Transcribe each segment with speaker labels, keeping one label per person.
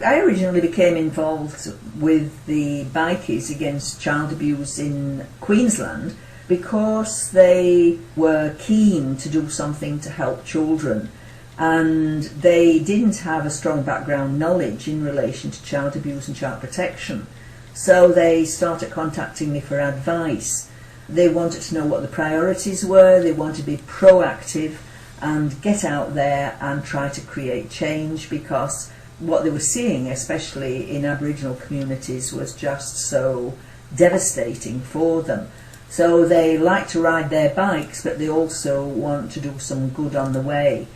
Speaker 1: I originally became involved with the Bikies against child abuse in Queensland because they were keen to do something to help children, and they didn't have a strong background knowledge in relation to child abuse and child protection. So they started contacting me for advice. They wanted to know what the priorities were, they wanted to be proactive and get out there and try to create change, because what they were seeing, especially in Aboriginal communities, was just so devastating for them. So they like to ride their bikes, but they also want to do some good on the way.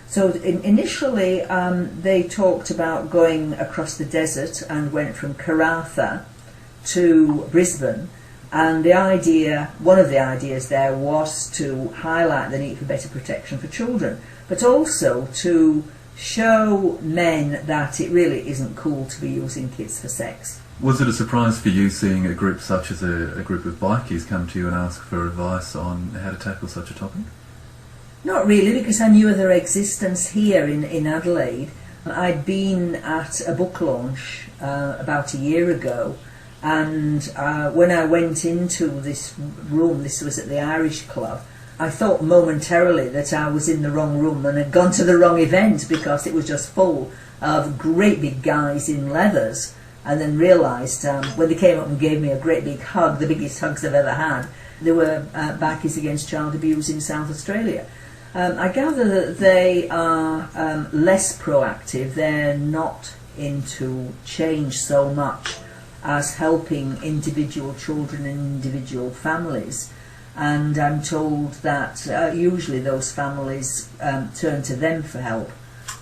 Speaker 1: So initially they talked about going across the desert and went from Karratha to Brisbane. And the idea, one of the ideas there, was to highlight the need for better protection for children, but also to show men that it really isn't cool to be using kids for sex.
Speaker 2: Was it a surprise for you seeing a group such as a group of bikies come to you and ask for advice on how to tackle such a topic?
Speaker 1: Not really, because I knew of their existence here in Adelaide. I'd been at a book launch about a year ago, and when I went into this room, this was at the Irish Club, I thought momentarily that I was in the wrong room and had gone to the wrong event, because it was just full of great big guys in leathers, and then realised when they came up and gave me a great big hug, the biggest hugs I've ever had, they were Bikies Against Child Abuse in South Australia. I gather that they are less proactive. They're not into change so much as helping individual children and individual families. And I'm told that usually those families turn to them for help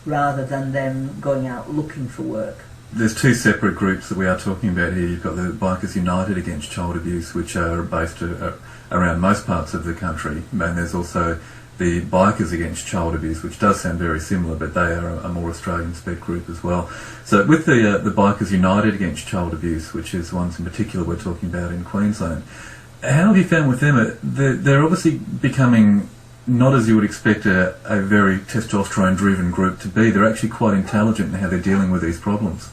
Speaker 1: rather than them going out looking for work.
Speaker 2: There's two separate groups that we are talking about here. You've got the Bikers United Against Child Abuse, which are based around most parts of the country, and there's also the Bikers Against Child Abuse, which does sound very similar, but they are a more Australian-spec group as well. So with the Bikers United Against Child Abuse, which is ones in particular we're talking about in Queensland, how have you found with them? They're obviously becoming not as you would expect a very testosterone-driven group to be. They're actually quite intelligent in how they're dealing with these problems.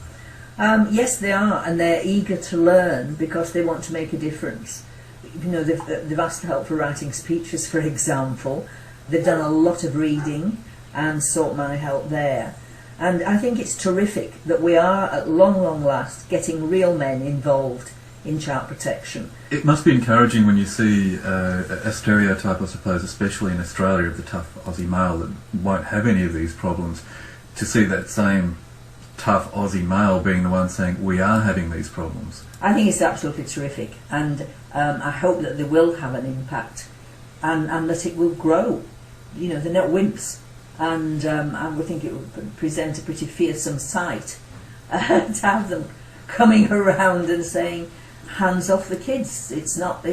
Speaker 1: Yes, they are, and they're eager to learn because they want to make a difference. You know, they've asked for help for writing speeches, for example. They've done a lot of reading and sought my help there. And I think it's terrific that we are, at long last, getting real men involved in child protection.
Speaker 2: It must be encouraging when you see a stereotype, I suppose, especially in Australia, of the tough Aussie male that won't have any of these problems, to see that same tough Aussie male being the one saying, we are having these problems.
Speaker 1: I think it's absolutely terrific, and I hope that they will have an impact and that it will grow. You know, they're not wimps, and I would think it would present a pretty fearsome sight to have them coming around and saying, hands off the kids. It's not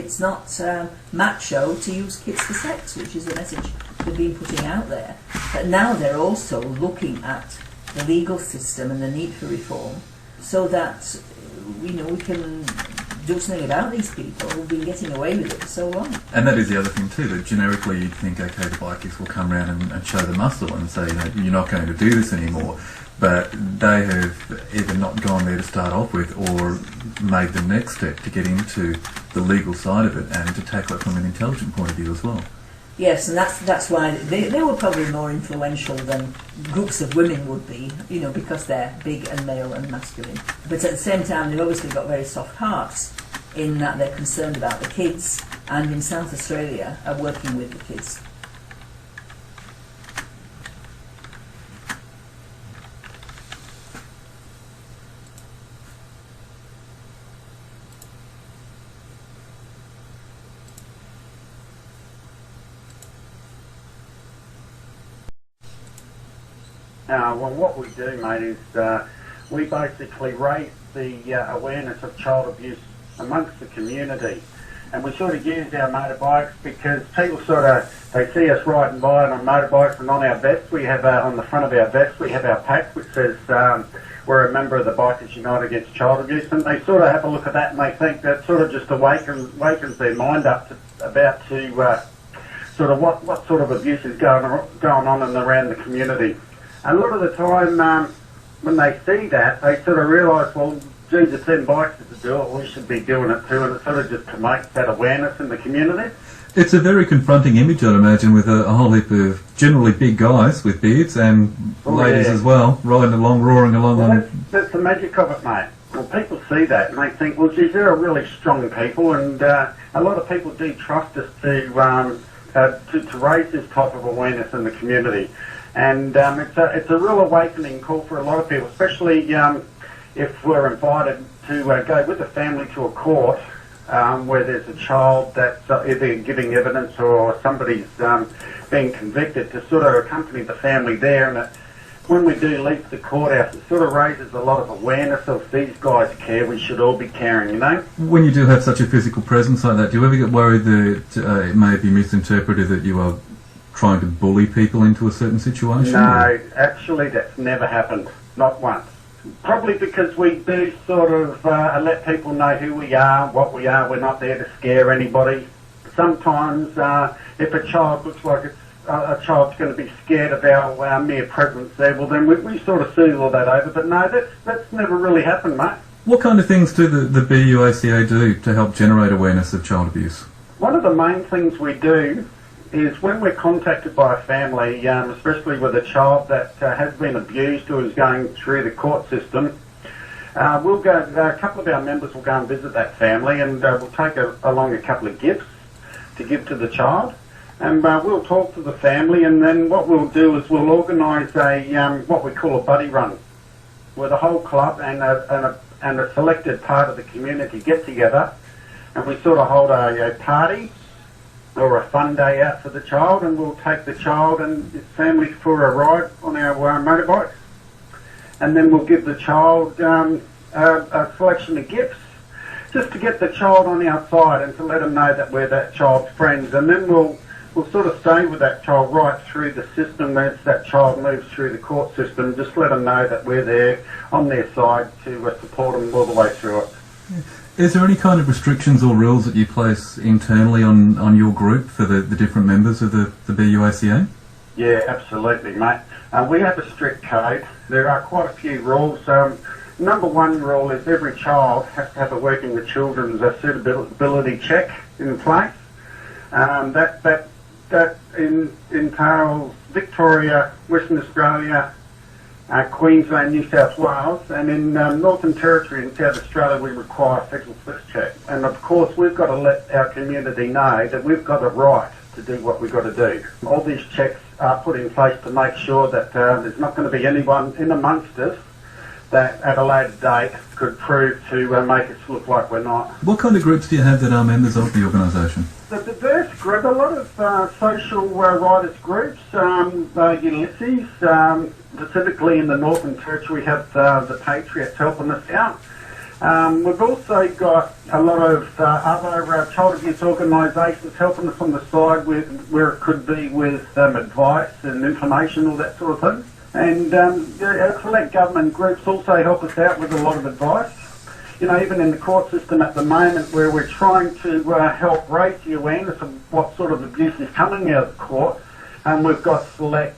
Speaker 1: macho to use kids for sex, which is the message they've been putting out there. But now they're also looking at the legal system and the need for reform, so that we can do something about these people who've been getting away with it for so long.
Speaker 2: And that is the other thing too, that generically you'd think, okay, the bikies will come around and show the muscle and say, you're not going to do this anymore. But they have either not gone there to start off with, or made the next step to get into the legal side of it and to tackle it from an intelligent point of view as well.
Speaker 1: Yes, and that's why they were probably more influential than groups of women would be, because they're big and male and masculine. But at the same time, they've obviously got very soft hearts in that they're concerned about the kids, and in South Australia are working with the kids.
Speaker 3: Well, what we do, mate, is we basically raise the awareness of child abuse amongst the community, and we sort of use our motorbikes because people they see us riding by on motorbikes, and on our vests we have on the front of our vests we have our pack which says we're a member of the Bikers United Against Child Abuse, and they sort of have a look at that and they think that sort of just wakens their mind up to sort of what sort of abuse is going on and around the community. A lot of the time, when they see that, they sort of realise, well, geez, if them bikes to do it, we should be doing it too, and it sort of just promotes that awareness in the community.
Speaker 2: It's a very confronting image, I'd imagine, with a whole heap of generally big guys with beards and ladies as well, riding along, roaring along.
Speaker 3: Well, that's the magic of it, mate. Well, people see that and they think, well, geez, they're really strong people, and a lot of people do trust us to raise this type of awareness in the community. And it's a real awakening call for a lot of people, especially if we're invited to go with a family to a court where there's a child that's either giving evidence or somebody's being convicted, to sort of accompany the family there. And when we do leave the courthouse, it sort of raises a lot of awareness of these guys care, we should all be caring, you know. When
Speaker 2: you do have such a physical presence like that, do you ever get worried that it may be misinterpreted that you are trying to bully people into a certain situation?
Speaker 3: No, actually that's never happened, not once. Probably because we do sort of let people know who we are, what we are. We're not there to scare anybody. Sometimes if a child looks like a child's going to be scared of our mere presence there, well then we sort of soothe all that over. But no, that's never really happened, mate.
Speaker 2: What kind of things do the BUACA do to help generate awareness of child abuse?
Speaker 3: One of the main things we do is when we're contacted by a family, especially with a child that has been abused or is going through the court system, we'll go. A couple of our members will go and visit that family, and we'll take along a couple of gifts to give to the child, and we'll talk to the family, and then what we'll do is we'll organise what we call a buddy run, where the whole club and a selected part of the community get together, and we sort of hold a party or a fun day out for the child, and we'll take the child and his family for a ride on our motorbikes, and then we'll give the child a selection of gifts just to get the child on our side and to let them know that we're that child's friends, and then we'll sort of stay with that child right through the system as that child moves through the court system. Just let them know that we're there on their side to support them all the way through it.
Speaker 2: Yeah. Is there any kind of restrictions or rules that you place internally on your group for the different members of the BUACA?
Speaker 3: Yeah, absolutely, mate. We have a strict code. There are quite a few rules. Number one rule is every child has to have a Working with Children's suitability check in place. That entails Victoria, Western Australia, Queensland, New South Wales, and in Northern Territory and South Australia we require a sexual sex check. And of course we've got to let our community know that we've got a right to do what we've got to do. All these checks are put in place to make sure that there's not going to be anyone in amongst us that at a later date could prove to make us look like we're not.
Speaker 2: What kind of groups do you have that are members of the organisation?
Speaker 3: The diverse group, a lot of social riders groups, Ulysses, specifically in the Northern Territory we have the Patriots helping us out. We've also got a lot of other child abuse organisations helping us on the side where it could be with advice and information, all that sort of thing. And our select government groups also help us out with a lot of advice. You know, even in the court system at the moment where we're trying to help raise the awareness of what sort of abuse is coming out of court, and we've got select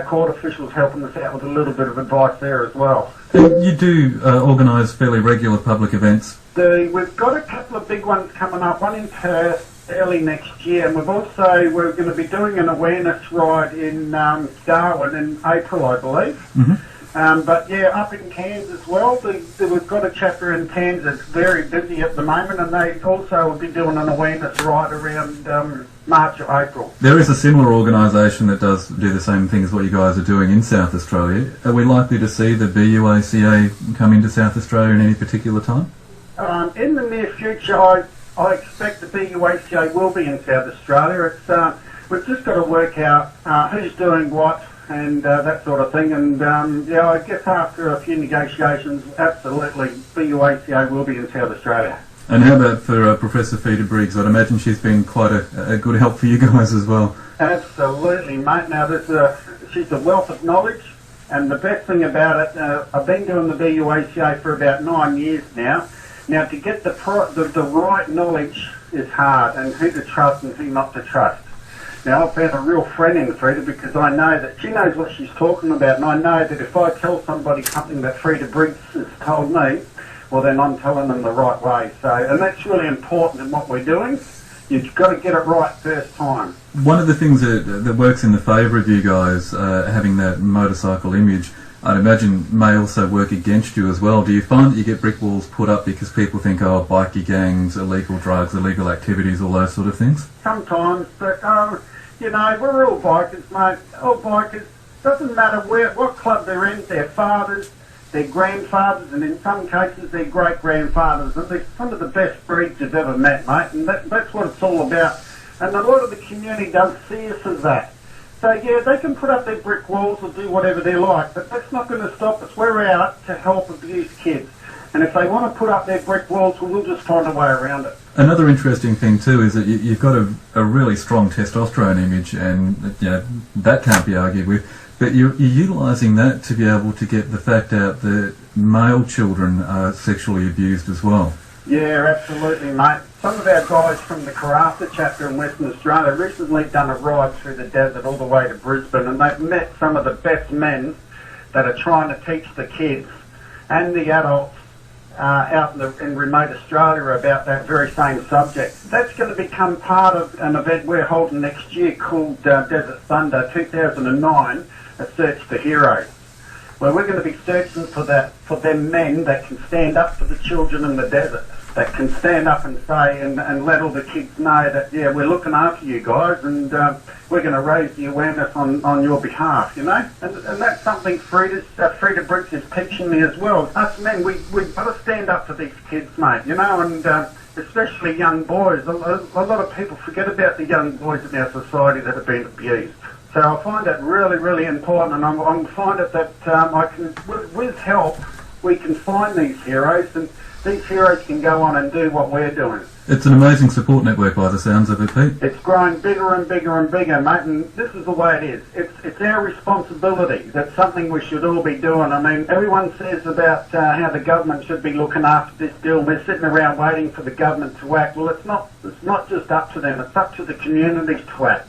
Speaker 3: court officials helping us out with a little bit of advice there as well.
Speaker 2: And you do organise fairly regular public events?
Speaker 3: We've got a couple of big ones coming up, one in Perth early next year, and we're going to be doing an awareness ride in Darwin in April, I believe. Mm-hmm. But yeah, up in Cairns as well. We've got a chapter in Cairns that's very busy at the moment, and they also will be doing an awareness ride around March or April.
Speaker 2: There is a similar organisation that does do the same thing as what you guys are doing in South Australia. Are we likely to see the BUACA come into South Australia in any particular time?
Speaker 3: In the near future, I expect the BUACA will be in South Australia. We've just got to work out who's doing what and that sort of thing. And yeah, I guess after a few negotiations, absolutely, BUACA will be in South Australia.
Speaker 2: And how about for Professor Freda Briggs? I'd imagine she's been quite a good help for you guys as well.
Speaker 3: Absolutely, mate. Now, she's a wealth of knowledge, and the best thing about it, I've been doing the BUACA for about 9 years now. Now, to get the right knowledge is hard, and who to trust and who not to trust. Now, I've found a real friend in Freda because I know that she knows what she's talking about, and I know that if I tell somebody something that Freda Briggs has told me, well, then I'm telling them the right way. So, and that's really important in what we're doing. You've got to get it right first time.
Speaker 2: One of the things that works in the favour of you guys, having that motorcycle image, I'd imagine may also work against you as well. Do you find that you get brick walls put up because people think, oh, bikie gangs, illegal drugs, illegal activities, all those sort of things?
Speaker 3: Sometimes, but, you know, we're all bikers, mate. All bikers. Doesn't matter what club they're in, their fathers, their grandfathers, and in some cases their great-grandfathers. And they're some of the best breeds you've ever met, mate, and that's what it's all about. And a lot of the community does see us as that. So, yeah, they can put up their brick walls or do whatever they like, but that's not going to stop us. We're out to help abused kids. And if they want to put up their brick walls, well, we'll just find a way around it.
Speaker 2: Another interesting thing too is that you've got a really strong testosterone image, and you know, that can't be argued with. But you're utilising that to be able to get the fact out that male children are sexually abused as well.
Speaker 3: Yeah, absolutely, mate. Some of our guys from the Karratha chapter in Western Australia recently done a ride through the desert all the way to Brisbane, and they've met some of the best men that are trying to teach the kids and the adults out in remote Australia about that very same subject. That's going to become part of an event we're holding next year called Desert Thunder 2009, a search for heroes, where we're going to be searching for them men that can stand up for the children in the desert, that can stand up and say and let all the kids know that, yeah, we're looking after you guys, and we're going to raise the awareness on your behalf, you know? And that's something Freda Briggs is teaching me as well. Us men, we've got to stand up for these kids, mate, you know, and especially young boys. A lot of people forget about the young boys in our society that have been abused. So I find that really, really important, and I'm finding that I can, with help, we can find these heroes, and these heroes can go on and do what we're doing.
Speaker 2: It's an amazing support network by the sounds of it, Pete.
Speaker 3: It's growing bigger and bigger and bigger, mate, and this is the way it is. It's our responsibility. That's something we should all be doing. I mean, everyone says about how the government should be looking after this deal. We're sitting around waiting for the government to act. Well, it's not just up to them. It's up to the community to act.